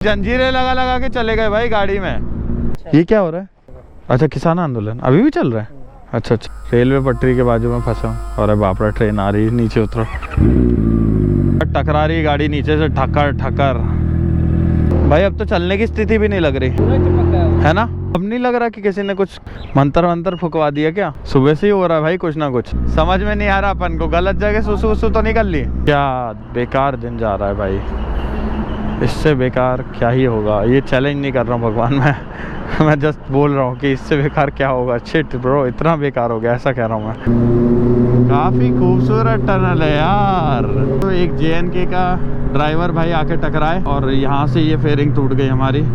जंजीरें लगा लगा के चले गए भाई गाड़ी में। ये क्या हो रहा है? अच्छा, किसान आंदोलन अभी भी चल रहा है। अच्छा अच्छा, रेलवे पटरी के बाजू में फंसा हूँ और बाप रे, ट्रेन आ रही है, नीचे उतरो। टकरा रही गाड़ी नीचे से, ठक्कर ठक्कर। भाई अब तो चलने की स्थिति भी नहीं लग रही है ना। अब नहीं लग रहा कि किसी ने कुछ मंत्र वंत्र फुकवा दिया क्या? सुबह से ही हो रहा है भाई कुछ ना कुछ, समझ में नहीं आ रहा। अपन को गलत जगह सुसु वसु तो नहीं कर ली क्या? बेकार दिन जा रहा है भाई, इससे बेकार क्या ही होगा। ये चैलेंज नहीं कर रहा हूँ भगवान, मैं जस्ट बोल रहा हूँ कि इससे बेकार क्या होगा। शिट ब्रो, इतना बेकार हो गया, ऐसा कह रहा हूँ मैं। काफ़ी खूबसूरत टनल है यार। तो एक JNK का ड्राइवर भाई आके टकराए और यहाँ से ये फेयरिंग टूट गई हमारी।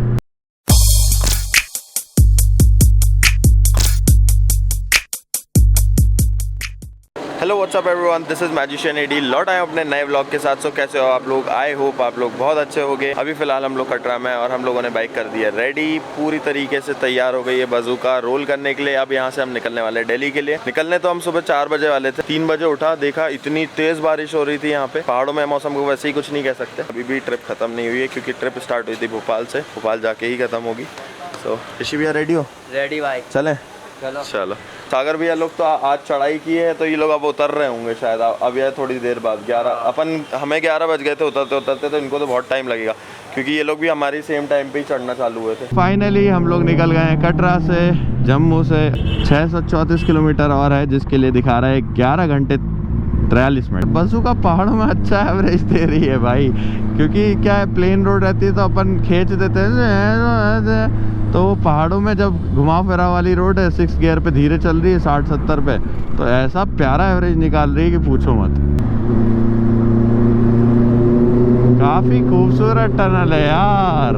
Hello what's up everyone, this is magician एडी। लौट आए अपने नए व्लॉग के साथ। सो कैसे हो आप लोग? आई होप आप लोग बहुत अच्छे होंगे। अभी फिलहाल हम लोग कटरा में और हम लोगों ने बाइक कर दी है रेडी, पूरी तरीके से तैयार हो गई है बज़ूका रोल करने के लिए। अब यहाँ से हम निकलने वाले हैं दिल्ली के लिए। निकलने तो हम सुबह 4 बजे वाले थे, 3 बजे उठा, देखा इतनी तेज बारिश हो रही थी यहाँ पे। पहाड़ों में मौसम को वैसे ही कुछ नहीं कह सकते। अभी भी ट्रिप खत्म नहीं हुई है क्योंकि ट्रिप स्टार्ट हुई थी भोपाल से, भोपाल जाके ही खत्म होगी। सो ऋषि भैया रेडी हो? रेडी भाई, चले चलो। सागर भैया लोग तो आज चढ़ाई की है, तो ये लोग अब उतर रहे होंगे शायद। अब यह थोड़ी देर बाद 11, हमें 11 बज गए थे उतरते उतरते, तो इनको तो बहुत टाइम लगेगा क्योंकि ये लोग भी हमारी सेम टाइम पे ही चढ़ना चालू हुए थे। फाइनली हम लोग निकल गए हैं कटरा से। जम्मू से 634 किलोमीटर और है, जिसके लिए दिखा रहा है 11 घंटे 43 मिनट। बज़ूका पहाड़ों में अच्छा एवरेज दे रही है भाई, क्योंकि क्या है, प्लेन रोड रहती है तो अपन खींच देते हैं, तो पहाड़ों में जब घुमाव फिराव वाली रोड है, 6 गियर पे धीरे चल रही है 60-70 पे, तो ऐसा प्यारा एवरेज निकाल रही है कि पूछो मत। काफी खूबसूरत टनल है यार।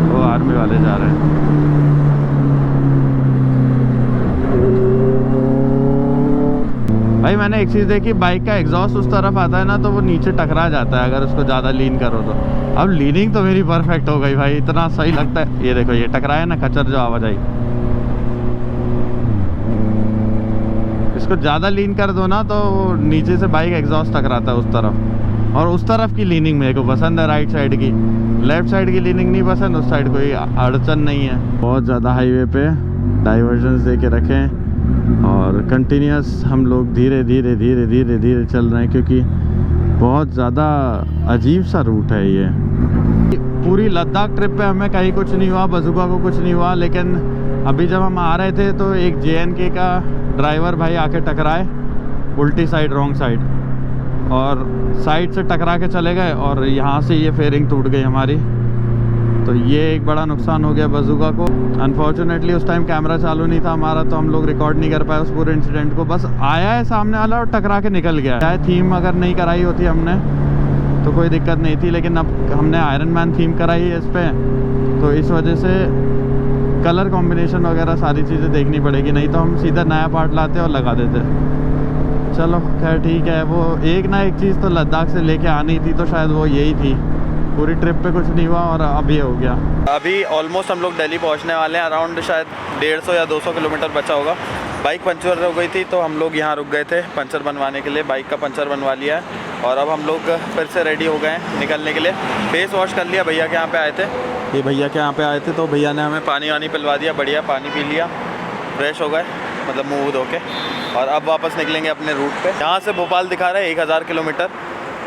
वो आर्मी वाले जा रहे हैं। भाई मैंने एक चीज़ देखी, बाइक का एग्जॉस्ट उस तरफ आता है ना, तो वो नीचे टकरा जाता है अगर उसको ज़्यादा लीन करो तो। अब लीनिंग तो मेरी परफेक्ट हो गई भाई, इतना सही लगता है। ये देखो, ये टकराया ना खच्चर जो आवाज आई, इसको ज़्यादा लीन कर दो ना तो नीचे से बाइक एग्जॉस्ट टकराता है उस तरफ। और उस तरफ की लीनिंग मेरे को पसंद है, राइट साइड की। लेफ्ट साइड की लीनिंग नहीं पसंद, उस साइड कोई अड़चन नहीं है। बहुत ज़्यादा हाईवे पे डाइवर्जन्स दे के रखें और कंटिन्यूस हम लोग धीरे धीरे धीरे धीरे धीरे चल रहे हैं, क्योंकि बहुत ज़्यादा अजीब सा रूट है ये। पूरी लद्दाख ट्रिप पे हमें कहीं कुछ नहीं हुआ, बज़ूका को कुछ नहीं हुआ, लेकिन अभी जब हम आ रहे थे तो एक JNK का ड्राइवर भाई आके टकराए उल्टी साइड, रॉन्ग साइड, और साइड से टकरा के चले गए और यहाँ से ये फेयरिंग टूट गई हमारी। तो ये एक बड़ा नुकसान हो गया बज़ूका को। अनफॉर्चुनेटली उस टाइम कैमरा चालू नहीं था हमारा, तो हम लोग रिकॉर्ड नहीं कर पाए उस पूरे इंसिडेंट को। बस आया है सामने वाला और टकरा के निकल गया। चाहे थीम अगर नहीं कराई होती हमने तो कोई दिक्कत नहीं थी, लेकिन अब हमने आयरन मैन थीम कराई है इस पर, तो इस वजह से कलर कॉम्बिनेशन वगैरह सारी चीज़ें देखनी पड़ेगी, नहीं तो हम सीधा नया पार्ट लाते और लगा देते। चलो खैर ठीक है। वो एक ना एक चीज़ तो लद्दाख से लेके आनी थी, तो शायद वो यही थी। पूरी ट्रिप पे कुछ नहीं हुआ और अब ये हो गया। अभी ऑलमोस्ट हम लोग दिल्ली पहुंचने वाले हैं। अराउंड शायद 150 या 200 किलोमीटर बचा होगा। बाइक पंचर हो गई थी तो हम लोग यहाँ रुक गए थे पंचर बनवाने के लिए। बाइक का पंचर बनवा लिया है और अब हम लोग फिर से रेडी हो गए हैं निकलने के लिए। फेस वॉश कर लिया, भैया के यहाँ पे आए थे, ये भैया के यहाँ पे आए थे, तो भैया ने हमें पानी वानी पिलवा दिया, बढ़िया पानी पी लिया, फ्रेश हो गए, मतलब मुँह धो के। और अब वापस निकलेंगे अपने रूट पे। यहाँ से भोपाल दिखा रहे हैं 1000 किलोमीटर।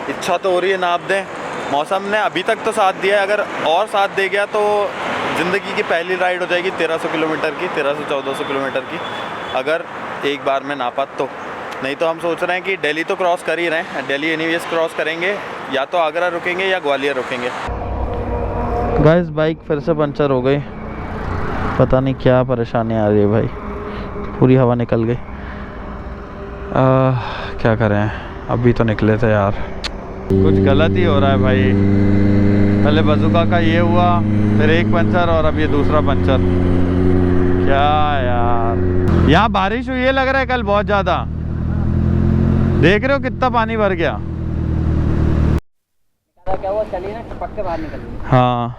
इच्छा तो हो रही है नाप दें, मौसम ने अभी तक तो साथ दिया है, अगर और साथ दे गया तो ज़िंदगी की पहली राइड हो जाएगी 1300 किलोमीटर की, 1300-1400 किलोमीटर की, अगर एक बार में नापा तो। नहीं तो हम सोच रहे हैं कि दिल्ली तो क्रॉस कर ही रहे हैं, दिल्ली एनीवेज क्रॉस करेंगे, या तो आगरा रुकेंगे या ग्वालियर रुकेंगे। गाइस बाइक फिर से पंचर हो गई, पता नहीं क्या परेशानी आ रही है भाई, पूरी हवा निकल गई। क्या करें, अभी तो निकले थे यार, कुछ गलत ही हो रहा है भाई। पहले बज़ूका का ये हुआ, फिर एक पंचर और अब ये दूसरा पंचर। क्या यार, यहाँ बारिश हुई है लग रहा है कल बहुत ज़्यादा। देख रहे हो कितना पानी भर गया। क्या वो चली ना, टपक के बाहर निकल गई। हाँ,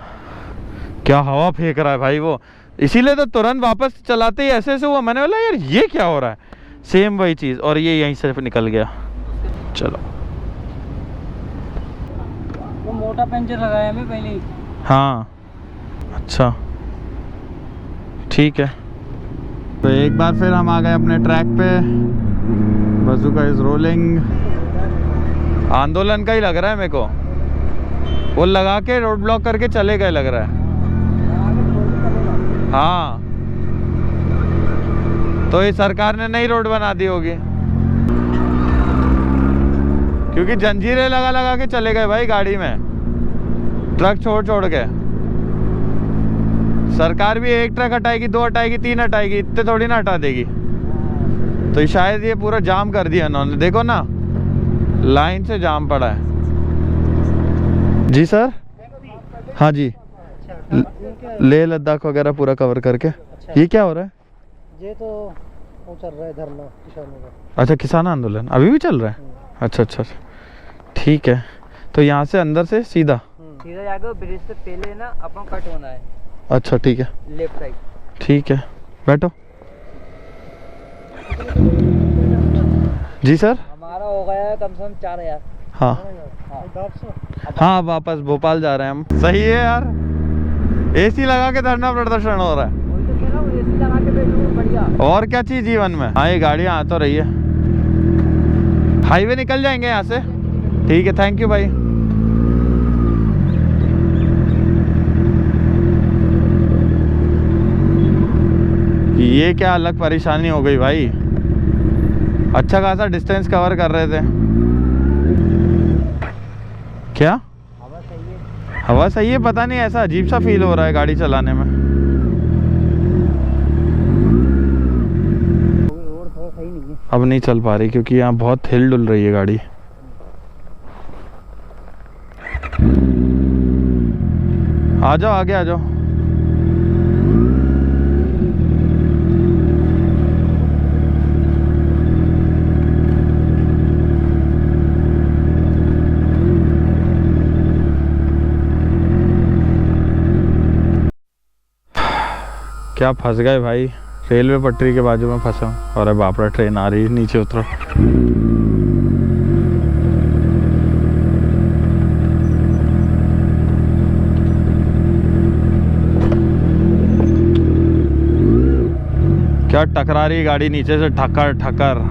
क्या हवा फेंक रहा है भाई वो, इसीलिए तो तुरंत वापस चलाते ही ऐसे हुआ। मैंने बोला यार ये क्या हो रहा है, सेम वही चीज़, और ये यहीं से निकल गया। चलो वो मोटा पंचर लगाया मैं पहले ही। हाँ अच्छा ठीक है। तो एक बार फिर हम आ गए अपने ट्रैक पे। Bazooka is rolling. आंदोलन का ही लग रहा है मेरे को, वो लगा के रोड ब्लॉक करके चले गए लग रहा है। हाँ तो ये सरकार ने नई रोड बना दी होगी, क्योंकि जंजीरें लगा लगा के चले गए भाई गाड़ी में, ट्रक छोड़ छोड़ के। सरकार भी एक ट्रक हटाएगी, 2 हटाएगी, 3 हटाएगी, इतने थोड़ी ना हटा देगी। तो शायद ये पूरा जाम कर दिया इन्होंने, देखो ना लाइन से जाम पड़ा है। जी सर। हाँ जी, लेह लद्दाख वगैरह पूरा कवर करके। ये क्या हो रहा है? ये तो वो चल रहा है धरना किसानों का। अच्छा किसान आंदोलन अभी भी चल रहा है? अच्छा अच्छा ठीक है। तो यहाँ से अंदर से सीधा सीधा जाके ब्रिज से पहले ना अपन कट होना है। अच्छा ठीक है, लेफ्ट साइड। ठीक है बैठो। जी सर। हमारा हो गया है कम से कम 4000। हाँ हाँ वापस भोपाल जा रहे हैं हम। सही है यार, एसी लगा के धरना प्रदर्शन हो रहा है। वही तो कह रहा हूँ, एसी लगा के बैठो बढ़िया। और क्या चीज जीवन में। हाँ ये गाड़ियाँ आ तो रही है, हाईवे निकल जाएंगे यहाँ से। ठीक है थैंक यू भाई। ये क्या अलग परेशानी हो गई भाई, अच्छा खासा डिस्टेंस कवर कर रहे थे। क्या हवा सही है? हवा सही है, पता नहीं ऐसा अजीब सा फील हो रहा है गाड़ी चलाने में। रोड थोड़ा सही नहीं है। अब नहीं चल पा रही क्योंकि यहाँ बहुत हिल डुल रही है गाड़ी। आ जाओ आगे आ जाओ। क्या फंस गए भाई, रेलवे पटरी के बाजू में फंसा हूँ। और बाप रे ट्रेन आ रही है, नीचे उतरो। क्या टकरा रही गाड़ी नीचे से, ठकर ठकर।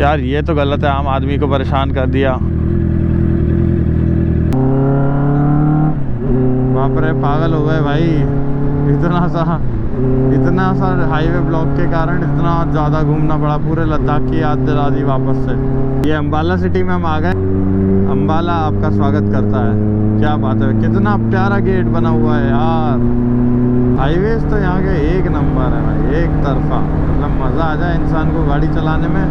यार ये तो गलत है, आम आदमी को परेशान कर दिया। बाप रे पागल हो गए भाई, इतना सा हाईवे ब्लॉक के कारण इतना ज़्यादा घूमना पड़ा। पूरे लद्दाख की याद दिला दी वापस से। ये अम्बाला सिटी में हम आ गए। अम्बाला आपका स्वागत करता है। क्या बात है, कितना प्यारा गेट बना हुआ है यार। हाईवेज तो यहाँ के एक नंबर है भाई, एक तरफा। मतलब मज़ा आ जाए इंसान को गाड़ी चलाने में,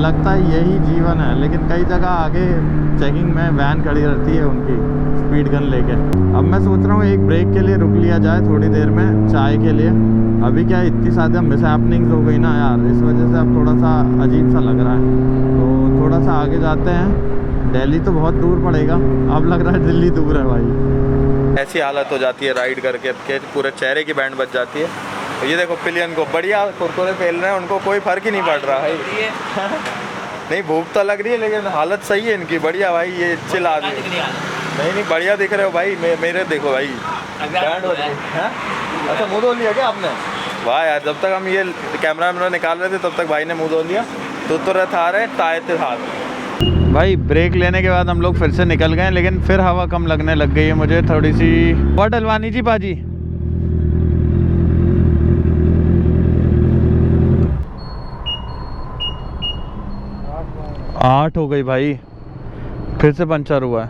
लगता है यही जीवन है। लेकिन कई जगह आगे चेकिंग में वैन खड़ी रहती है उनकी, स्पीड गन लेके। अब मैं सोच रहा हूँ एक ब्रेक के लिए रुक लिया जाए थोड़ी देर में, चाय के लिए। अभी क्या इतनी ज़्यादा मिस हैपनिंग्स हो गई ना यार, इस वजह से अब थोड़ा सा अजीब सा लग रहा है। तो थोड़ा सा आगे जाते हैं। दिल्ली तो बहुत दूर पड़ेगा, अब लग रहा है दिल्ली दूर है भाई। ऐसी हालत हो जाती है राइड करके के पूरे चेहरे की बैंड बच जाती है। तो ये देखो पिलियन को बढ़िया कुरकुरे फैल रहे हैं, उनको कोई फ़र्क ही नहीं पड़ रहा है। नहीं भूख तो लग रही है लेकिन हालत सही है इनकी, बढ़िया भाई। ये चिल आदमी, नहीं बढ़िया दिख रहे हो भाई। मेरे देखो भाई बैंड हो रही है। अच्छा मुँह धो लिया क्या आपने? वाह यार, जब तक हम ये कैमरा निकाल रहे थे तब तक भाई ने मुँह धो लिया। तो रहा रहे ताए थे हाथ भाई। ब्रेक लेने के बाद हम लोग फिर से निकल गए, लेकिन फिर हवा कम लगने लग गई है मुझे थोड़ी सी। और डलवानी जी पाजी। आठ हो गई भाई, फिर से पंचर हुआ है।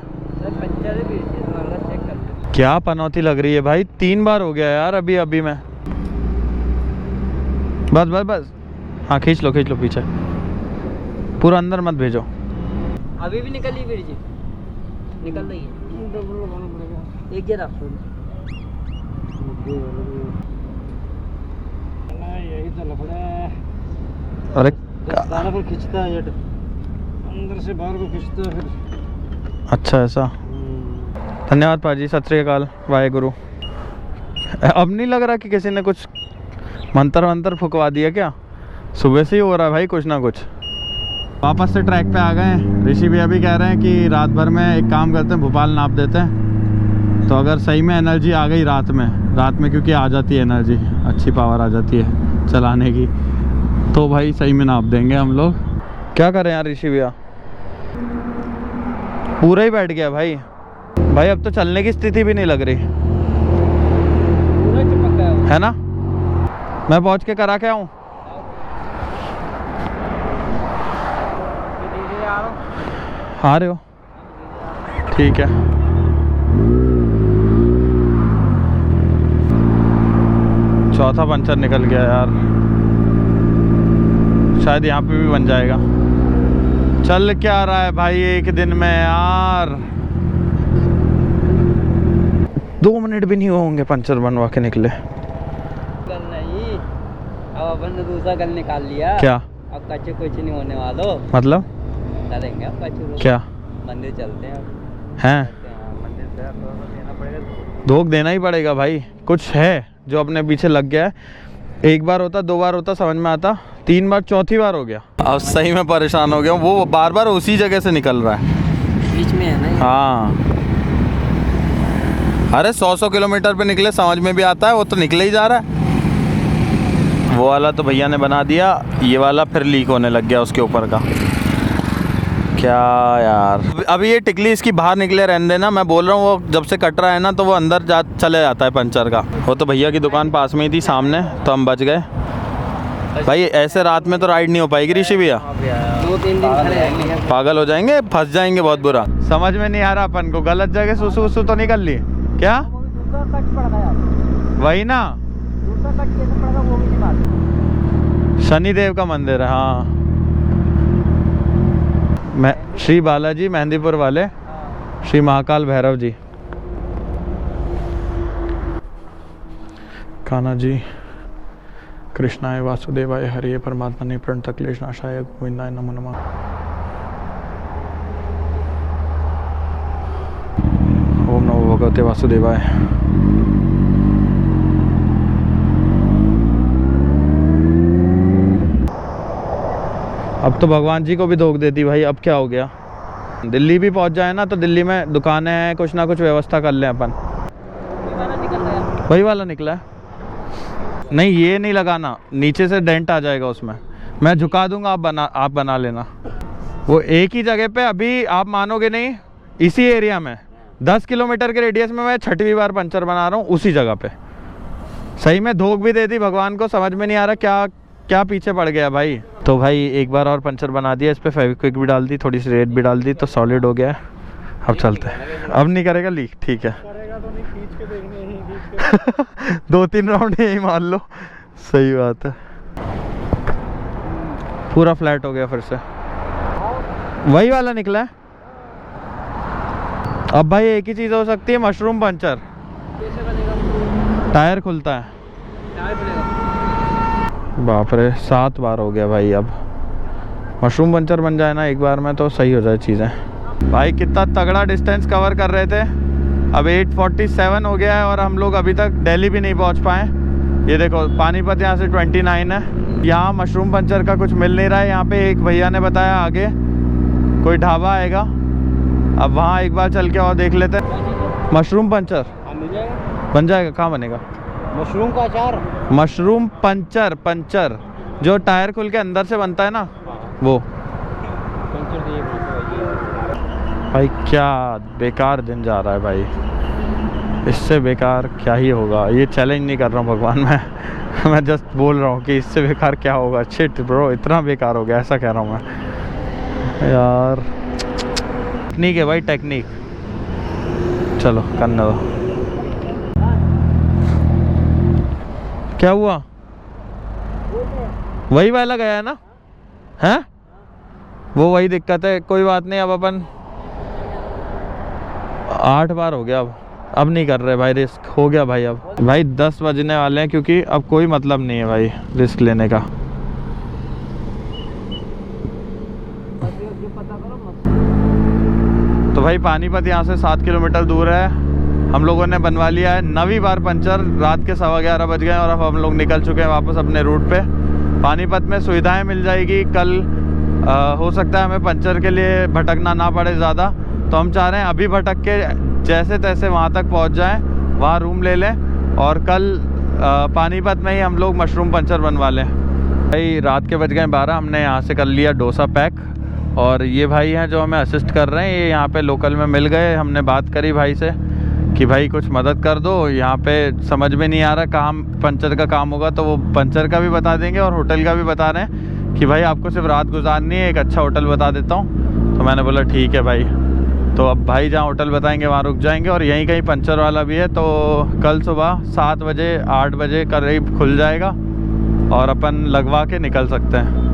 क्या पनौती लग रही है भाई, 3 बार हो गया यार अभी में। बस बस बस, हाँ खींच लो पीछे, पूरा अंदर मत भेजो। अभी भी निकल रही है, निकल रही है। एक गिरा यही तो लफड़ा है। अरे पर खींचता है, अंदर से बाहर को खींचता है फिर। अच्छा ऐसा। धन्यवाद पाजी, सत श्री अकाल, वाहे गुरु। अब नहीं लग रहा कि किसी ने कुछ मंतर वंतर फुकवा दिया क्या? सुबह से ही हो रहा है भाई कुछ ना कुछ। वापस से ट्रैक पे आ गए हैं। ऋषि भैया भी कह रहे हैं कि रात भर में एक काम करते हैं, भोपाल नाप देते हैं। तो अगर सही में एनर्जी आ गई रात में क्योंकि आ जाती है एनर्जी, अच्छी पावर आ जाती है चलाने की, तो भाई सही में नाप देंगे हम लोग। क्या करें यार ऋषि भैया, पूरा ही बैठ गया भाई। भाई अब तो चलने की स्थिति भी नहीं लग रही पूरा चिपक गया वो। है ना। मैं पहुंच के करा के आऊँ? धीरे आ रहा हूँ। आ रहे हो? ठीक है। चौथा पंचर निकल गया यार, शायद यहाँ पे भी बन जाएगा। चल क्या रहा है भाई एक दिन में यार, 2 मिनट भी नहीं होंगे पंचर बनवा के निकले। गल नहीं, अब अपन ने दूसरा गल निकाल लिया। क्या अब कच्चे कुछ नहीं होने वाला। मतलब? चलेंगे अब कच्चे। क्या? मंदिर चलते हैं हैं? मंदिर से देना पड़ेगा। धोख देना ही पड़ेगा भाई, कुछ है जो अपने पीछे लग गया है। एक बार होता, 2 बार होता, समझ में आता, 3 बार, चौथी बार हो गया। अब सही में परेशान हो गया हूँ। वो बार बार उसी जगह से निकल रहा है, बीच में है ना। हाँ अरे 100 किलोमीटर पे निकले समझ में भी आता है, वो तो निकले ही जा रहा है। वो वाला तो भैया ने बना दिया, ये वाला फिर लीक होने लग गया उसके ऊपर का। क्या यार, अभी ये टिकली इसकी बाहर निकले रहने देना। मैं बोल रहा हूँ वो जब से कट रहा है ना तो वो अंदर चले जाता है पंचर का। वो तो भैया की दुकान पास में ही थी सामने, तो हम बच गए भाई। ऐसे रात में तो राइड नहीं हो पाएगी ऋषि भैया, 2-3 दिन खड़े रहेंगे। पागल हो जाएंगे, फंस जाएंगे बहुत बुरा। समझ में नहीं आ रहा अपन को, गलत जगह सुसु वसु तो निकल ली क्या? दूसरा कट पड़ गया, वही ना, दूसरा कट कैसे पड़ गया वो भी नहीं मालूम। शनिदेव का मंदिर है। हाँ मैं श्री बालाजी मेहंदीपुर वाले श्री महाकाल भैरव जी। कान्हा जी कृष्णाय वासुदेवाय हरिये परमात्मने प्रणत क्लेश नाशाय गोविंदाय नमो नमः। ओम नमो भगवते वासुदेवाय। अब तो भगवान जी को भी धोख देती भाई। अब क्या हो गया, दिल्ली भी पहुंच जाए ना तो दिल्ली में दुकानें हैं, कुछ ना कुछ व्यवस्था कर लें अपन। वही वाला निकला है। नहीं ये नहीं लगाना, नीचे से डेंट आ जाएगा उसमें, मैं झुका दूंगा, आप बना लेना। वो एक ही जगह पे, अभी आप मानोगे नहीं, इसी एरिया में 10 किलोमीटर के रेडियस में मैं 6वीं बार पंचर बना रहा हूँ उसी जगह पे। सही में धोख भी दे दी भगवान को, समझ में नहीं आ रहा क्या क्या पीछे पड़ गया भाई। तो भाई एक बार और पंचर बना दिया, इस पे फेविक्विक भी डाल दी, थोड़ी सी रेत भी डाल दी, तो सॉलिड हो गया है। अब चलते हैं। अब नहीं करेगा लीक, ठीक है। 2-3 राउंड यही मान लो, सही बात है। पूरा फ्लैट हो गया फिर से, वही वाला निकला है। अब भाई एक ही चीज़ हो सकती है, मशरूम पंचर। टायर खुलता है। बाप रे 7 बार हो गया भाई। अब मशरूम पंचर बन जाए ना एक बार में तो सही हो जाए चीज़ें। भाई कितना तगड़ा डिस्टेंस कवर कर रहे थे, अब 8:47 हो गया है और हम लोग अभी तक दिल्ली भी नहीं पहुंच पाए। ये देखो पानीपत यहाँ से 29 है। यहाँ मशरूम पंचर का कुछ मिल नहीं रहा है। यहाँ पे एक भैया ने बताया आगे कोई ढाबा आएगा, अब वहाँ एक बार चल के और देख लेते हैं। मशरूम पंचर बन जाएगा। कहाँ बनेगा? मशरूम का अचार। मशरूम पंचर जो टायर खुल के अंदर से बनता है ना, वो। भाई क्या बेकार दिन जा रहा है भाई, इससे बेकार क्या ही होगा। ये चैलेंज नहीं कर रहा हूँ भगवान मैं जस्ट बोल रहा हूँ कि इससे बेकार क्या होगा। शिट ब्रो, इतना बेकार हो गया, ऐसा कह रहा हूँ मैं यार। टेक्निक है भाई, टेक्निक। चलो करने दो। क्या हुआ? वही वाला गया है ना? हैं? वो वही दिक्कत है, कोई बात नहीं। अब अपन 8 बार हो गया, अब नहीं कर रहे भाई, रिस्क हो गया भाई। अब भाई 10 बजने वाले हैं, क्योंकि अब कोई मतलब नहीं है भाई रिस्क लेने का। तो भाई पानीपत यहाँ से 7 किलोमीटर दूर है हम लोगों ने बनवा लिया है 9वीं बार पंचर। रात के 11:15 बज गए और अब हम लोग निकल चुके हैं वापस अपने रूट पे। पानीपत में सुविधाएं मिल जाएगी कल। हो सकता है हमें पंचर के लिए भटकना ना पड़े ज़्यादा, तो हम चाह रहे हैं अभी भटक के जैसे तैसे वहाँ तक पहुँच जाएं, वहाँ रूम ले लें और कल पानीपत में ही हम लोग मशरूम पंचर बनवा लें। भाई रात के बज गए 12, हमने यहाँ से कर लिया डोसा पैक और ये भाई हैं जो हमें असिस्ट कर रहे हैं, ये यहाँ पे लोकल में मिल गए। हमने बात करी भाई से कि भाई कुछ मदद कर दो, यहाँ पे समझ में नहीं आ रहा काम पंचर का काम होगा, तो वो पंचर का भी बता देंगे और होटल का भी बता रहे हैं कि भाई आपको सिर्फ रात गुजारनी है, एक अच्छा होटल बता देता हूँ। तो मैंने बोला ठीक है भाई। तो अब भाई जहाँ होटल बताएंगे वहाँ रुक जाएंगे और यहीं कहीं पंचर वाला भी है, तो कल सुबह 7 बजे 8 बजे करीब खुल जाएगा और अपन लगवा के निकल सकते हैं।